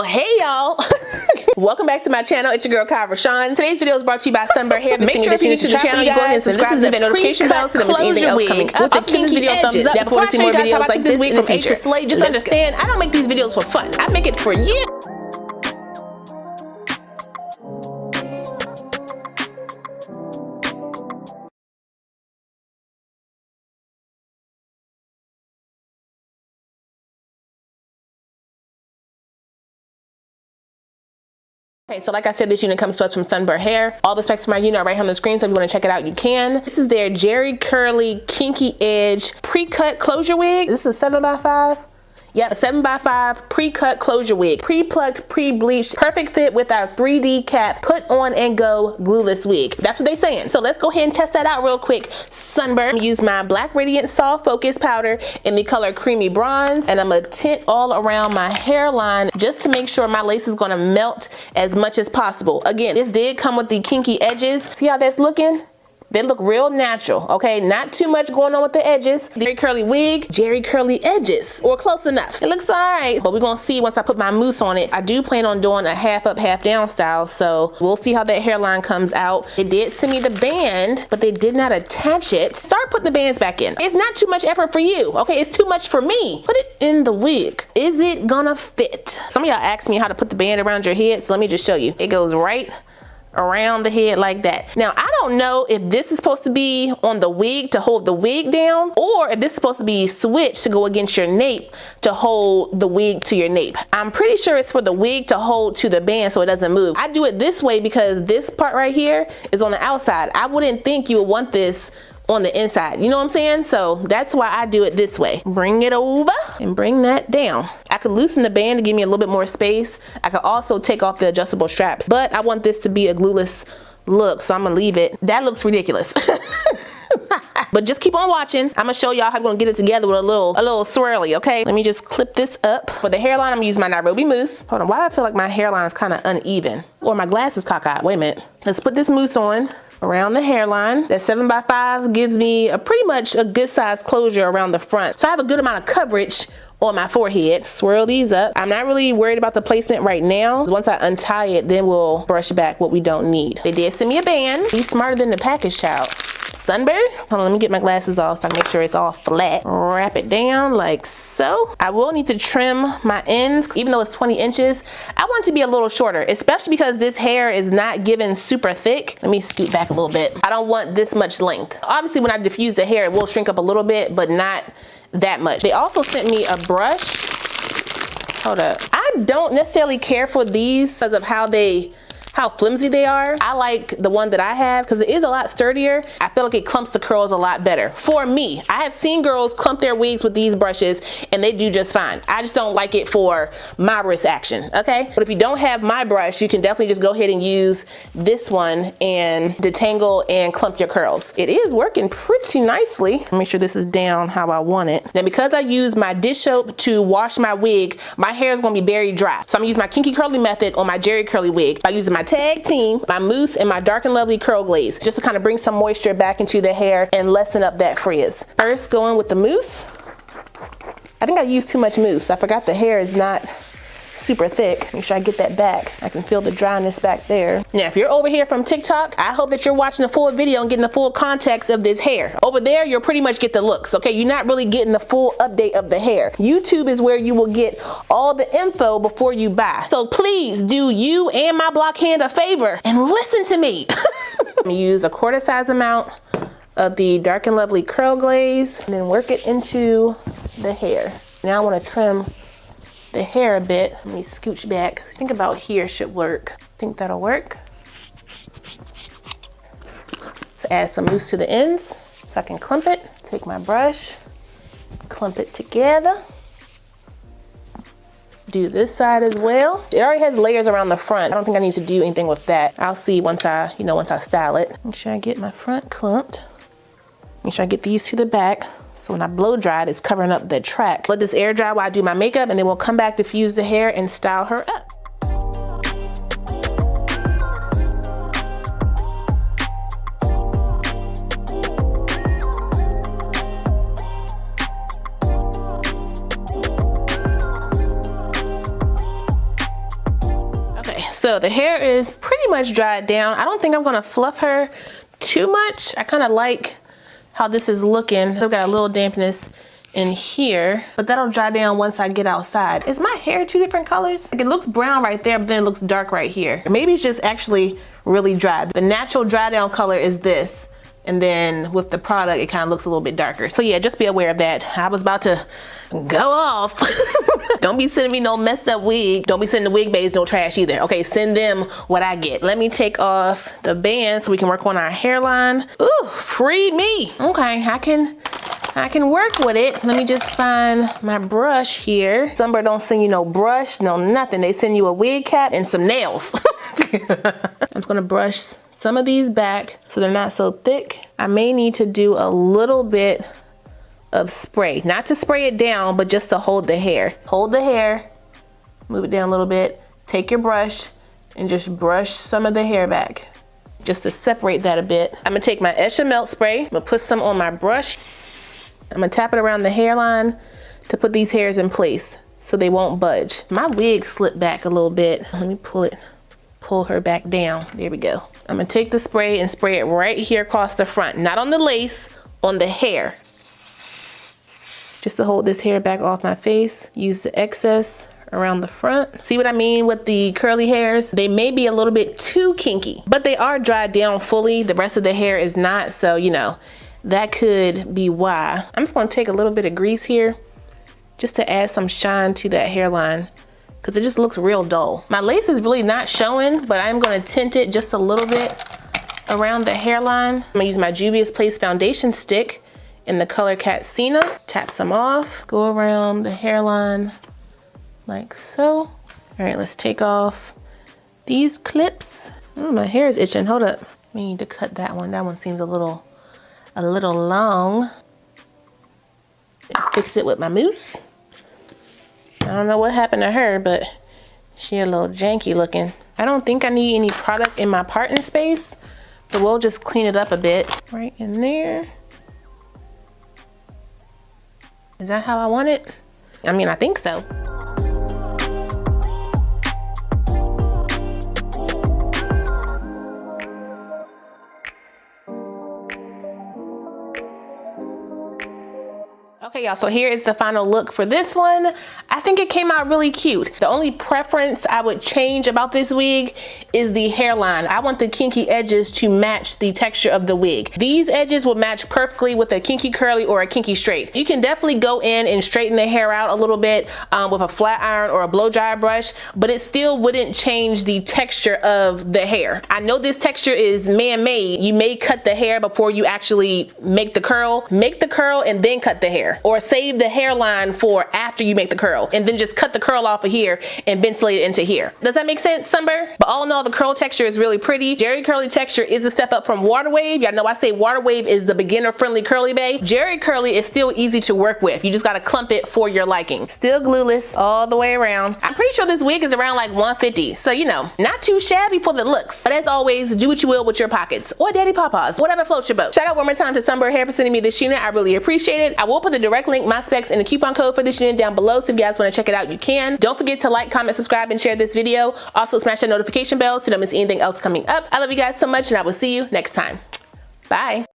Well, hey y'all. Welcome back to my channel. It's your girl Kai Rashawn. Today's video is brought to you by Sunber Hair. Make sure if you're new to the channel, you go ahead and subscribe to the notification bell so that there's anything else coming up. With the Kinky video thumbs up. Before I see more videos like this week from A to Slay, just understand I don't make these videos for fun. I make it for you. Okay, so like I said, this unit comes to us from Sunber Hair. All the specs of my unit are right here on the screen, so if you want to check it out, you can. This is their Jerry Curly Kinky Edge pre-cut closure wig. This is a 7x5. Yep, a 7x5 pre-cut closure wig. Pre-plucked, pre-bleached, perfect fit with our 3D cap, put on and go glueless wig. That's what they're saying. So let's go ahead and test that out real quick. Sunburn. Use my Black Radiant Soft Focus powder in the color Creamy Bronze, and I'm gonna tint all around my hairline just to make sure my lace is gonna melt as much as possible. Again, this did come with the kinky edges. See how that's looking? They look real natural, okay? Not too much going on with the edges. Jerry Curly wig, Jerry Curly edges, or close enough. It looks all right, but we're gonna see once I put my mousse on it. I do plan on doing a half up, half down style, so we'll see how that hairline comes out. They did send me the band, but they did not attach it. Start putting the bands back in. It's not too much effort for you, okay? It's too much for me. Put it in the wig. Is it gonna fit? Some of y'all asked me how to put the band around your head, so let me just show you. It goes right around the head like that. Now, I don't know if this is supposed to be on the wig to hold the wig down, or if this is supposed to be switched to go against your nape to hold the wig to your nape. I'm pretty sure it's for the wig to hold to the band so it doesn't move. I do it this way because this part right here is on the outside. I wouldn't think you would want this on the inside, you know what I'm saying? So that's why I do it this way. Bring it over and bring that down. I could loosen the band to give me a little bit more space. I could also take off the adjustable straps, but I want this to be a glueless look, so I'm gonna leave it. That looks ridiculous. But just keep on watching. I'm gonna show y'all how I'm gonna get it together with a little swirly, okay? Let me just clip this up. For the hairline, I'm gonna use my Nairobi mousse. Hold on, why do I feel like my hairline is kind of uneven? Or my glasses cockeyed, wait a minute. Let's put this mousse on around the hairline. That 7x5 gives me pretty much a good size closure around the front. So I have a good amount of coverage on my forehead. Swirl these up. I'm not really worried about the placement right now. Once I untie it, then we'll brush back what we don't need. They did send me a band. Be smarter than the package, child. Sunber. Hold on, let me get my glasses off so I can make sure it's all flat. Wrap it down like so. I will need to trim my ends. Even though it's 20 inches, I want it to be a little shorter, especially because this hair is not given super thick. Let me scoot back a little bit. I don't want this much length. Obviously, when I diffuse the hair, it will shrink up a little bit, but not that much. They also sent me a brush. Hold up. I don't necessarily care for these because of how flimsy they are. I like the one that I have because it is a lot sturdier. I feel like it clumps the curls a lot better. For me, I have seen girls clump their wigs with these brushes and they do just fine. I just don't like it for my wrist action, okay? But if you don't have my brush, you can definitely just go ahead and use this one and detangle and clump your curls. It is working pretty nicely. Make sure this is down how I want it. Now, because I use my dish soap to wash my wig, my hair is gonna be very dry. So I'm gonna use my Kinky Curly method on my Jerry Curly wig by using my Tag Team, my mousse, and my Dark and Lovely curl glaze, just to kind of bring some moisture back into the hair and lessen up that frizz. First, going with the mousse. I think I used too much mousse. I forgot the hair is not super thick. Make sure I get that back. I can feel the dryness back there. Now, if you're over here from TikTok, I hope that you're watching the full video and getting the full context of this hair. Over there, you'll pretty much get the looks, okay? You're not really getting the full update of the hair. YouTube is where you will get all the info before you buy. So please do you and my block hand a favor and listen to me. I'm gonna use a quarter size amount of the Dark and Lovely curl glaze and then work it into the hair. Now I want to trim the hair a bit. Let me scooch back. Think about here should work. Think that'll work. So add some mousse to the ends so I can clump it. Take my brush, clump it together. Do this side as well. It already has layers around the front. I don't think I need to do anything with that. I'll see once I style it. Make sure I get my front clumped. Make sure I get these to the back. So when I blow dry it, it's covering up the track. Let this air dry while I do my makeup, and then we'll come back to fuse the hair and style her up. So the hair is pretty much dried down. I don't think I'm gonna fluff her too much. I kind of like how this is looking. I've got a little dampness in here, but that'll dry down once I get outside. Is my hair two different colors? Like, it looks brown right there, but then it looks dark right here. Maybe it's just actually really dry. The natural dry down color is this, and then with the product, it kind of looks a little bit darker. So yeah, just be aware of that. I was about to go off. Don't be sending me no messed up wig. Don't be sending the wig babes no trash either. Okay, send them what I get. Let me take off the band so we can work on our hairline. Ooh, free me. Okay, I can work with it. Let me just find my brush here. Sunber don't send you no brush, no nothing. They send you a wig cap and some nails. I'm just gonna brush some of these back so they're not so thick. I may need to do a little bit of spray. Not to spray it down, but just to hold the hair. Hold the hair, move it down a little bit, take your brush and just brush some of the hair back just to separate that a bit. I'm gonna take my Esha Melt Spray. I'm gonna put some on my brush. I'm gonna tap it around the hairline to put these hairs in place so they won't budge. My wig slipped back a little bit. Let me pull her back down. There we go. I'm gonna take the spray and spray it right here across the front. Not on the lace, on the hair. Just to hold this hair back off my face. Use the excess around the front. See what I mean with the curly hairs? They may be a little bit too kinky, but they are dried down fully. The rest of the hair is not, so you know, that could be why. I'm just gonna take a little bit of grease here just to add some shine to that hairline because it just looks real dull. My lace is really not showing, but I'm gonna tint it just a little bit around the hairline. I'm gonna use my Juvia's Place foundation stick in the color Katsina. Tap some off, go around the hairline like so. All right, let's take off these clips. Ooh, my hair is itching, hold up. We need to cut that one. That one seems a little long. Fix it with my mousse. I don't know what happened to her, but she a little janky looking. I don't think I need any product in my parting space, so we'll just clean it up a bit. Right in there. Is that how I want it? I mean, I think so. Okay, y'all, so here is the final look for this one. I think it came out really cute. The only preference I would change about this wig is the hairline. I want the kinky edges to match the texture of the wig. These edges will match perfectly with a kinky curly or a kinky straight. You can definitely go in and straighten the hair out a little bit with a flat iron or a blow dry brush, but it still wouldn't change the texture of the hair. I know this texture is man-made. You may cut the hair before you actually make the curl. Make the curl and then cut the hair. Or save the hairline for after you make the curl and then just cut the curl off of here and ventilate it into here. Does that make sense, Sunber? But all in all, the curl texture is really pretty. Jerry Curly texture is a step up from Water Wave. Y'all know I say Water Wave is the beginner friendly curly bae. Jerry Curly is still easy to work with. You just gotta clump it for your liking. Still glueless all the way around. I'm pretty sure this wig is around like $150. So you know, not too shabby for the looks. But as always, do what you will with your pockets or daddy papas, whatever floats your boat. Shout out one more time to Sunber Hair for sending me this unit. I really appreciate it. I will put the direct link, my specs, and the coupon code for this unit down below, so if you guys want to check it out, you can. Don't forget to like, comment, subscribe, and share this video. Also smash that notification bell so you don't miss anything else coming up. I love you guys so much, and I will see you next time. Bye.